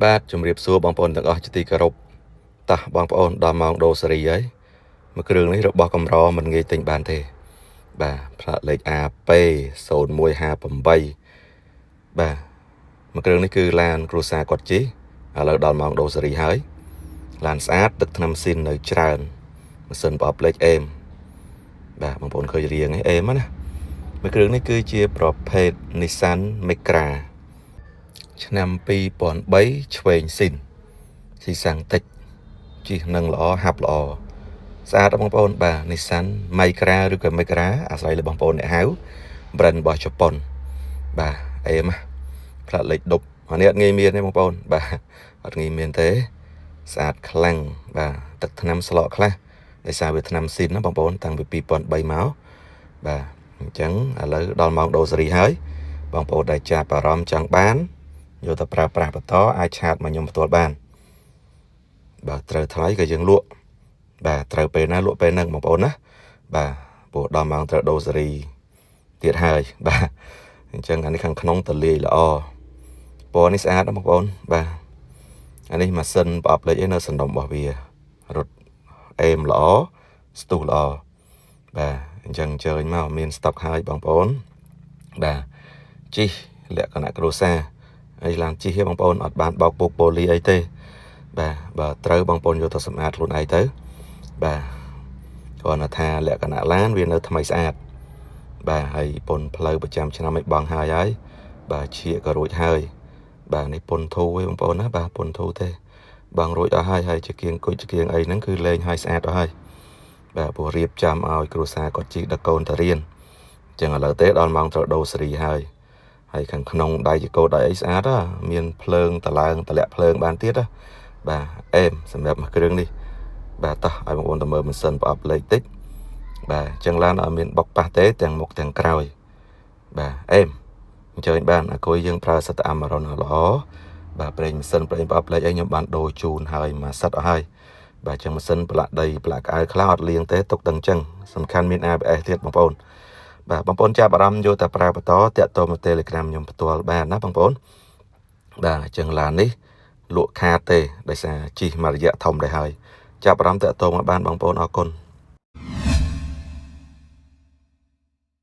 បាទជំរាបសួរបងប្អូនទាំងអស់ជាទីគោរពតោះបងប្អូនដល់ម៉ោងដូសេរីហើយមួយគ្រឿងនេះរបស់កំរមិនងាយទិញបានទេបាទផ្លាកលេខ AP 0158បាទមួយគ្រឿងនេះគឺឡានគ្រួសារគាត់ជិះឥឡូវដល់ម៉ោងដូសេរីហើយឡានស្អាតទឹកថ្នាំស៊ីននៅច្រើនម៉ាស៊ីនប្រអប់លេខអេមបាទបងប្អូនឃើញរៀងអេមណាមួយគ្រឿងនេះគឺជាប្រភេទ Nissan Micra ឆ្នាំ2003ឆ្វេងស៊ីនស៊ីសាំងតិចជិះនឹងល្អហាប់ល្អស្អាតបងប្អូនបាទ Nissan Micra ឬក៏ Micra អាស្រ័យលើបងប្អូនអ្នកហៅ brand របស់ជប៉ុនបាទអេមផ្លាកលេខដប់អានេះអត់ងាយមានទេបងប្អូនបាទអត់ងាយមានទេស្អាតខ្លាំងបាទទឹកថ្នាំស្លកខ្លះដោយសារវាថ្នាំស៊ីនណាបងប្អូនតាំងពី2003មកបាទអញ្ចឹងឥឡូវដល់ម៉ោងដូសេរីហើយបងប្អូនដែលចាប់អារម្មណ៍ចង់បានយកទៅប្រើប្រាស់បន្តអាចឆាតមកខ្ញុំផ្ទាល់បានបាទត្រូវថ្លៃក៏យើងលក់បាទត្រូវពេលណាលក់ពេលហ្នឹងបងប្អូនណាបាទព្រោះដល់ម៉ោងត្រូវដូសេរីទៀតហើយបាទអញ្ចឹងអានេះខាងក្នុងតលាយល្អពណ៌នេះស្អាតណាបងប្អូនបាទអានេះម៉ាស៊ីនប្រអប់លេខឯនៅសណ្ដុំរបស់វារត់អេមល្អស្ទុះល្អបាទអញ្ចឹងអញ្ជើញមកមានស្តុកហើយបងប្អូនបាទជិះលក្ខណៈគ្រួសារហើយឡានជិះទេបងប្អូនអត់បានបោកពុកប៉ូលីអីទេបាទបើត្រូវបងប្អូនយកទៅសម្អាតខ្លួនឯងទៅបាទគ្រាន់តែថាលក្ខណៈឡានវានៅថ្មីស្អាតបាទហើយពុនផ្លូវប្រចាំឆ្នាំឲ្យបង់ហើយបាទឈៀកក៏រួចហើយបាទនេះពុនធូឯងបងប្អូនណាបាទពុនធូទេបង់រួចអស់ហើយជាគៀងគុជជាគៀងអីហ្នឹងគឺលេងឲ្យស្អាតអស់ហើយបាទព្រោះរៀបចំឲ្យគ្រួសារគាត់ជីកដល់កូនទៅរៀនអញ្ចឹងឥឡូវទេដល់ម៉ោងត្រូវដូសេរីហើយខាងក្នុងដៃជាកោដៃអីស្អាតមានភ្លើងតឡើងតម្លាក់ភ្លើងបានទៀតបាទអេមសម្រាប់មួយគ្រឿងនេះបាទតោះឲ្យបងប្អូនទៅមើលម៉ាស៊ីនប្រអប់លេខតិចបាទអញ្ចឹងឡានអត់មានបុកប៉ះទេទាំងមុខទាំងក្រោយបាទអេមអញ្ជើញបានអគុយយើងប្រើសិតអាម៉ារុនល្អបាទប្រេងម៉ាស៊ីនប្រេងប្រអប់លេខអីខ្ញុំបានដូរជូនហើយមួយសិតអស់ហើយបាទអញ្ចឹងម៉ាស៊ីនប្រឡាក់ដីប្រឡាក់ក្អៅខ្លះអត់លាងទេទុកទាំងអញ្ចឹងសំខាន់មាន ABS ទៀតបងប្អូនបាទបងប្អូនចាប់អារម្មណ៍យកតែប្រើបន្តតាក់ទងមក Telegram ខ្ញុំផ្ទាល់បានណាបងប្អូនបាទអញ្ចឹងឡាននេះលក់ខាតទេដោយសារជិះមួយរយៈធំដែរហើយចាប់អារម្មណ៍តាក់ទងមកបានបងប្អូនអរគុណ